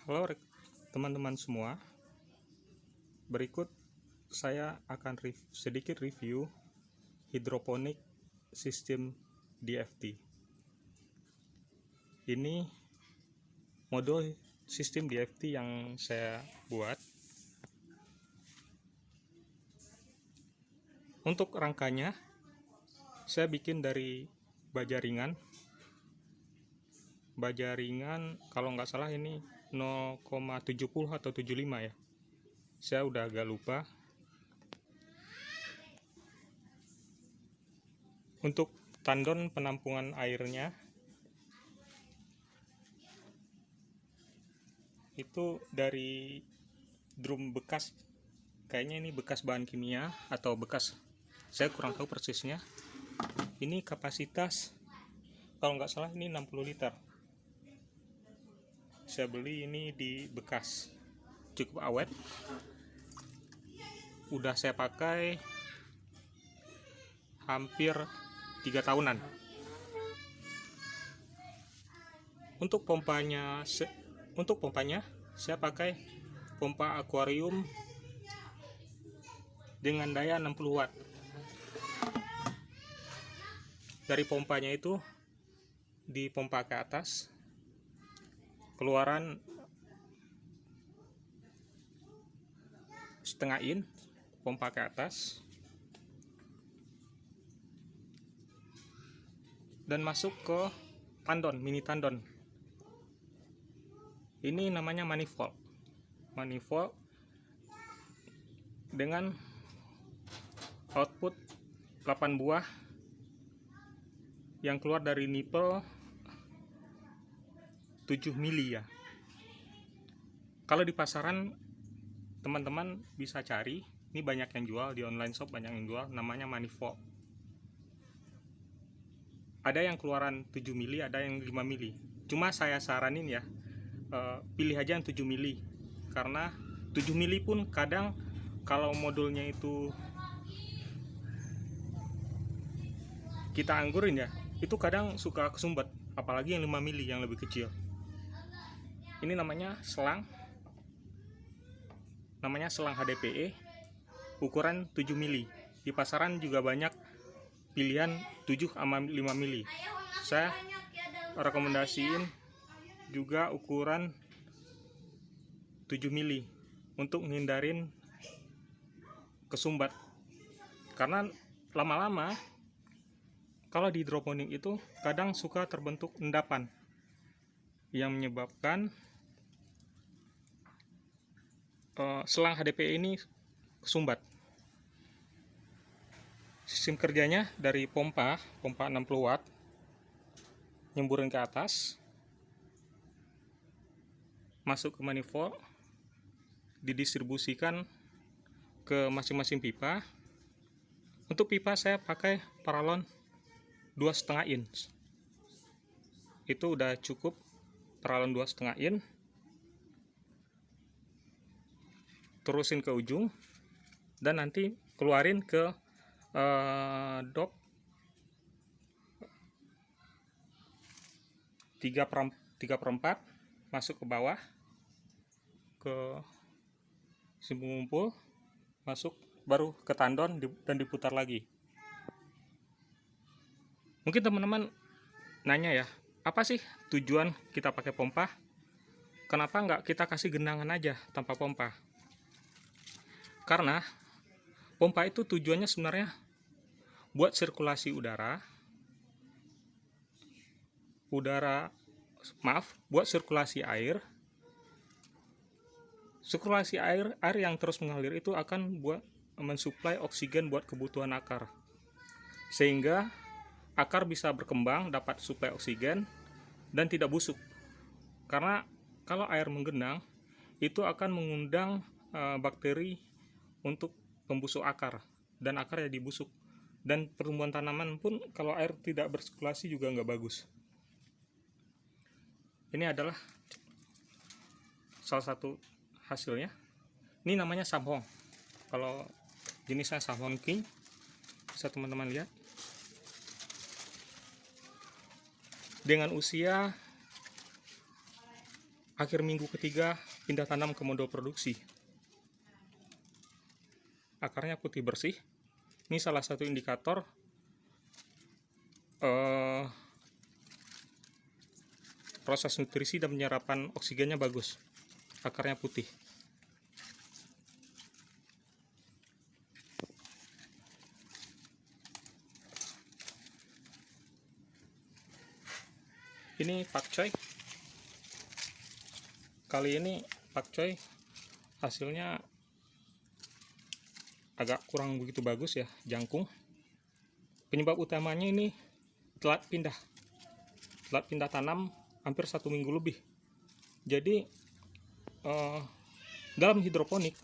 Halo teman-teman semua, berikut saya akan sedikit review hidroponik sistem DFT. Ini modul sistem DFT yang saya buat. Untuk rangkanya saya bikin dari baja ringan. Baja ringan kalau nggak salah ini 0,70 atau 75 ya. Saya udah agak lupa. Untuk tandon penampungan airnya itu dari drum bekas, kayaknya ini bekas bahan kimia atau bekas, saya kurang tahu persisnya. Ini kapasitas kalau nggak salah ini 60 liter. Saya beli ini di bekas, cukup awet, udah saya pakai hampir 3 tahunan. Untuk pompanya saya pakai pompa akuarium dengan daya 60 watt. Dari pompanya itu dipompa ke atas, keluaran setengah in, pompa ke atas dan masuk ke tandon, mini tandon. Ini namanya manifold dengan output 8 buah yang keluar dari nipple 7 mili ya. Kalau di pasaran teman-teman bisa cari, ini banyak yang jual di online shop, banyak yang jual, namanya manifold. Ada yang keluaran 7 mili, ada yang 5 mili. Cuma saya saranin ya, pilih aja yang 7 mili, karena 7 mili pun kadang kalau modulnya itu kita anggurin ya, itu kadang suka kesumbat, apalagi yang 5 mili yang lebih kecil. Ini namanya selang HDPE ukuran 7 mili. Di pasaran juga banyak pilihan 7 sama 5 mili. Saya rekomendasiin juga ukuran 7 mili untuk menghindarin kesumbat, karena lama-lama kalau di hidroponik itu kadang suka terbentuk endapan yang menyebabkan selang HDPE ini kesumbat. Sistem kerjanya dari pompa 60 watt nyemburin ke atas, masuk ke manifold, didistribusikan ke masing-masing pipa. Untuk pipa saya pakai paralon 2,5 inch. Itu udah cukup, paralon 2,5 inch. Terusin ke ujung dan nanti keluarin ke dop 3/4, masuk ke bawah ke simpul ngumpul, masuk baru ke tandon dan diputar lagi. Mungkin teman-teman nanya ya, apa sih tujuan kita pakai pompa? Kenapa nggak kita kasih genangan aja tanpa pompa? Karena pompa itu tujuannya sebenarnya buat sirkulasi buat sirkulasi air. Sirkulasi air yang terus mengalir itu akan buat mensuplai oksigen buat kebutuhan akar, sehingga akar bisa berkembang, dapat suplai oksigen dan tidak busuk. Karena kalau air menggenang itu akan mengundang bakteri untuk pembusuk akar, dan akar jadi busuk, dan pertumbuhan tanaman pun kalau air tidak bersirkulasi juga nggak bagus. Ini adalah salah satu hasilnya. Ini namanya Samhong, kalau jenisnya Samhong King, bisa teman-teman lihat. Dengan usia akhir minggu ketiga pindah tanam ke modul produksi. Akarnya putih bersih. Ini salah satu indikator proses nutrisi dan penyerapan oksigennya bagus. Akarnya putih. Ini pakcoy. Kali ini pakcoy hasilnya agak kurang begitu bagus ya, jangkung. Penyebab utamanya ini telat pindah tanam hampir 1 minggu lebih. Jadi dalam hidroponik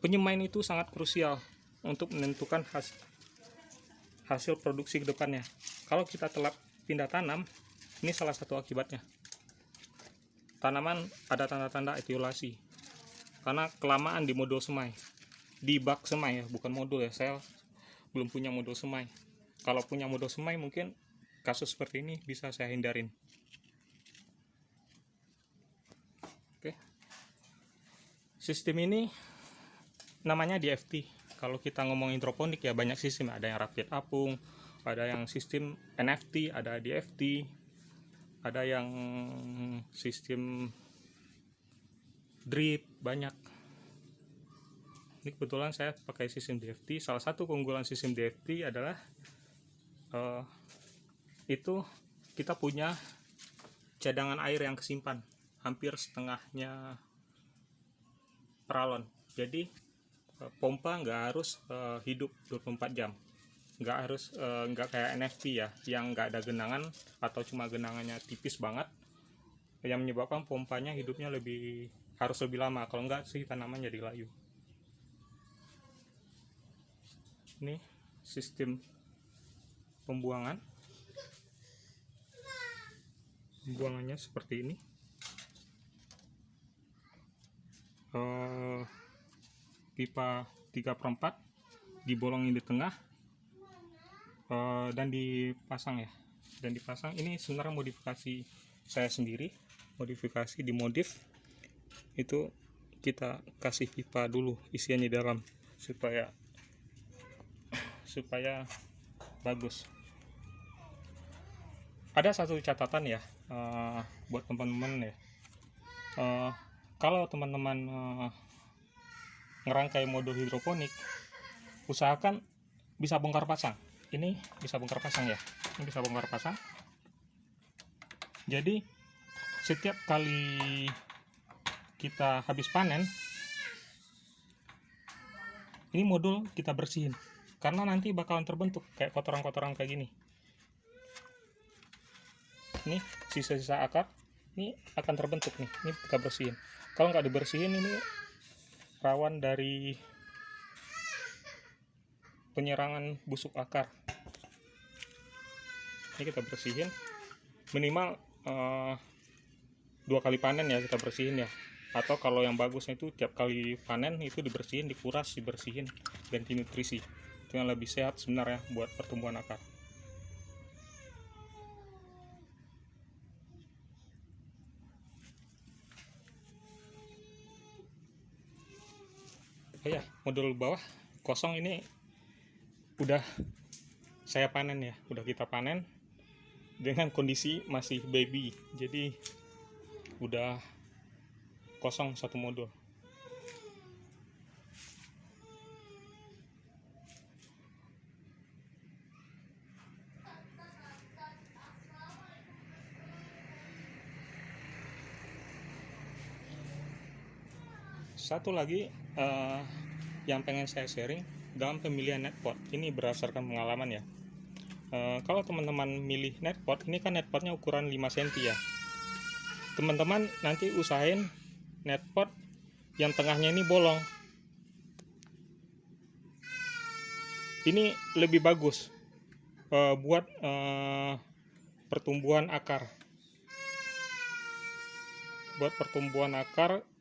penyemain itu sangat krusial untuk menentukan hasil produksi ke depannya. Kalau kita telat pindah tanam, ini salah satu akibatnya. Tanaman ada tanda-tanda etiolasi karena kelamaan di modul semai, di bak semai ya, bukan modul ya. Saya belum punya modul semai. Kalau punya modul semai mungkin kasus seperti ini bisa saya hindarin. Oke. Sistem ini namanya DFT. Kalau kita ngomong hidroponik ya banyak sistem, ada yang rapid apung, ada yang sistem NFT, ada DFT, ada yang sistem drip, banyak. Ini kebetulan saya pakai sistem DFT. Salah satu keunggulan sistem DFT adalah itu kita punya cadangan air yang kesimpan hampir setengahnya peralon. Jadi pompa nggak harus hidup 24 jam. Nggak kayak NFT ya, yang nggak ada genangan atau cuma genangannya tipis banget, yang menyebabkan pompanya hidupnya harus lebih lama. Kalau nggak sih tanaman jadi layu. Ini sistem pembuangannya seperti ini. Pipa 3/4 dibolongin di tengah dan dipasang ya. Ini sebenarnya modifikasi saya sendiri, dimodif. Itu kita kasih pipa dulu isiannya dalam supaya bagus. Ada satu catatan ya buat teman-teman ya. Kalau teman-teman ngerangkai modul hidroponik, usahakan bisa bongkar pasang. Ini bisa bongkar pasang ya. Ini bisa bongkar pasang. Jadi setiap kali kita habis panen, ini modul kita bersihin, karena nanti bakalan terbentuk kayak kotoran-kotoran kayak gini. Ini sisa-sisa akar, ini akan terbentuk nih. Ini kita bersihin. Kalau nggak dibersihin, ini rawan dari penyerangan busuk akar. Ini kita bersihin minimal 2 kali panen ya, kita bersihin ya. Atau kalau yang bagusnya itu tiap kali panen itu dibersihin, dikuras, dibersihin, ganti nutrisi. Itu yang lebih sehat sebenarnya buat pertumbuhan akar. Ya, modul bawah kosong ini udah saya panen ya, udah kita panen dengan kondisi masih baby, jadi udah kosong satu modul. Satu lagi yang pengen saya sharing dalam pemilihan netpot, ini berdasarkan pengalaman ya. Kalau teman-teman milih netpot, ini kan netpotnya ukuran 5 cm ya. Teman-teman nanti usahain netpot yang tengahnya ini bolong. Ini lebih bagus buat pertumbuhan akar.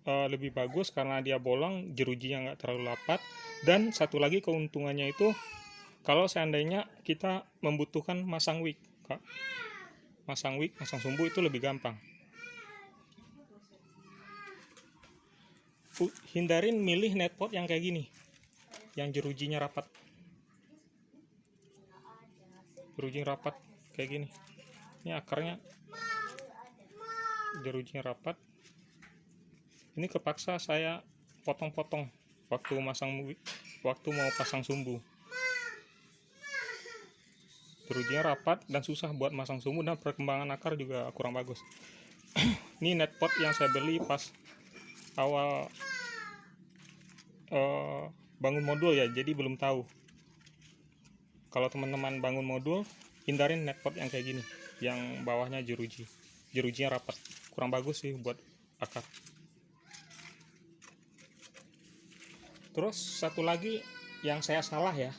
Lebih bagus karena dia bolong, jerujinya nggak terlalu rapat. Dan satu lagi keuntungannya itu, kalau seandainya kita membutuhkan masang wick, masang sumbu itu lebih gampang. hindarin milih netpot yang kayak gini, yang jerujinya rapat. Jerujinya rapat kayak gini. Ini akarnya jerujinya rapat. Ini kepaksa saya potong-potong waktu mau pasang sumbu. Jerujinya rapat dan susah buat masang sumbu, dan perkembangan akar juga kurang bagus. Ini netpot yang saya beli pas awal bangun modul ya, jadi belum tahu. Kalau teman-teman bangun modul, hindarin netpot yang kayak gini, yang bawahnya jerujinya rapat. Kurang bagus sih buat akar. Terus satu lagi yang saya salah ya,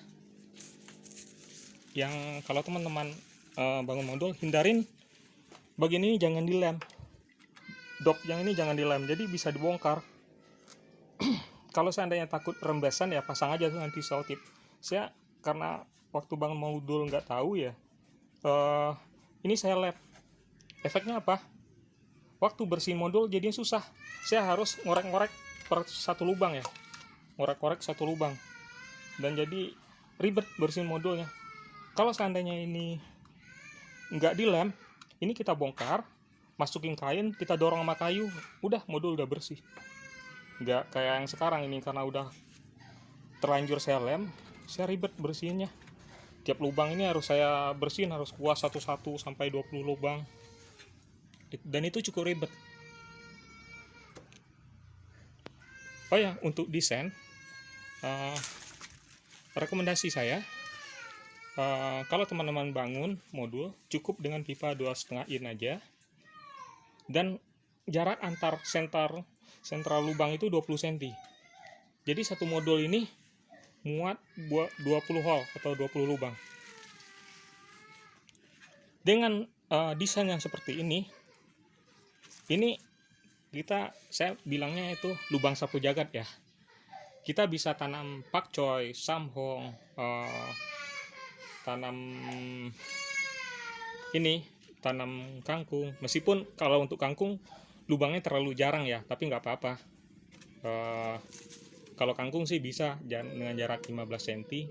yang kalau teman-teman bangun modul, hindarin bagian ini jangan dilem. Dop yang ini jangan dilem, jadi bisa dibongkar. Kalau seandainya takut rembesan ya pasang aja tuh nanti selotip. Saya karena waktu bangun modul nggak tahu ya, ini saya lem. Efeknya apa? Waktu bersihin modul jadinya susah. Saya harus ngorek-ngorek per satu lubang ya, ngorek-ngorek satu lubang, dan jadi ribet bersihin modulnya. Kalau seandainya ini nggak dilem, ini kita bongkar, masukin kain, kita dorong sama kayu, udah modul udah bersih. Nggak kayak yang sekarang ini, karena udah terlanjur saya lem, saya ribet bersihinnya. Tiap lubang ini harus saya bersihin, harus kuas satu-satu sampai 20 lubang, dan itu cukup ribet. Oh ya, untuk desain, rekomendasi saya, kalau teman-teman bangun modul, cukup dengan pipa 2,5 in aja, dan jarak antar sentral lubang itu 20 cm. Jadi satu modul ini muat buat 20 hole atau 20 lubang. Dengan desain yang seperti ini saya bilangnya itu lubang sapu jagat ya. Kita bisa tanam pakcoy, samhong, tanam kangkung. Meskipun kalau untuk kangkung lubangnya terlalu jarang ya, tapi nggak apa-apa. Kalau kangkung sih bisa dengan jarak 15 cm,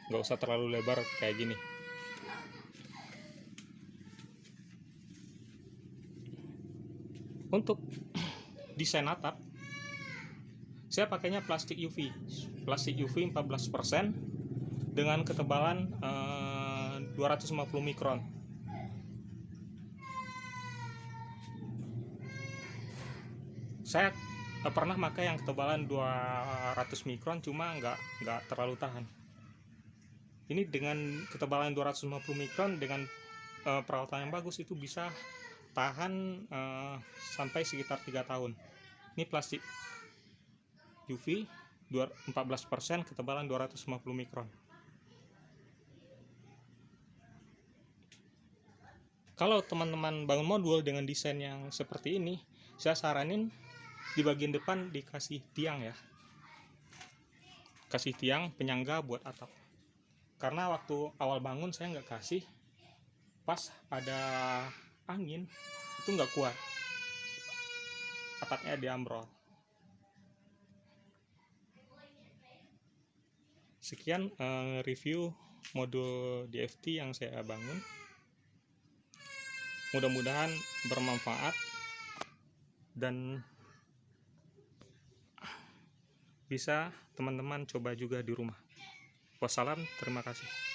nggak usah terlalu lebar kayak gini. Untuk desain atap, saya pakainya plastik UV 14% dengan ketebalan 250 mikron. Saya pernah pakai yang ketebalan 200 mikron, cuma nggak terlalu tahan. Ini dengan ketebalan 250 mikron dengan peralatan yang bagus itu bisa tahan sampai sekitar 3 tahun. Ini plastik UV 14%, ketebalan 250 mikron. Kalau teman-teman bangun modul dengan desain yang seperti ini, saya saranin di bagian depan dikasih tiang ya, kasih tiang penyangga buat atap. Karena waktu awal bangun saya nggak kasih, pas ada angin itu nggak kuat, atapnya diambrol. Sekian review modul DFT yang saya bangun. Mudah-mudahan bermanfaat dan bisa teman-teman coba juga di rumah. Wassalam, terima kasih.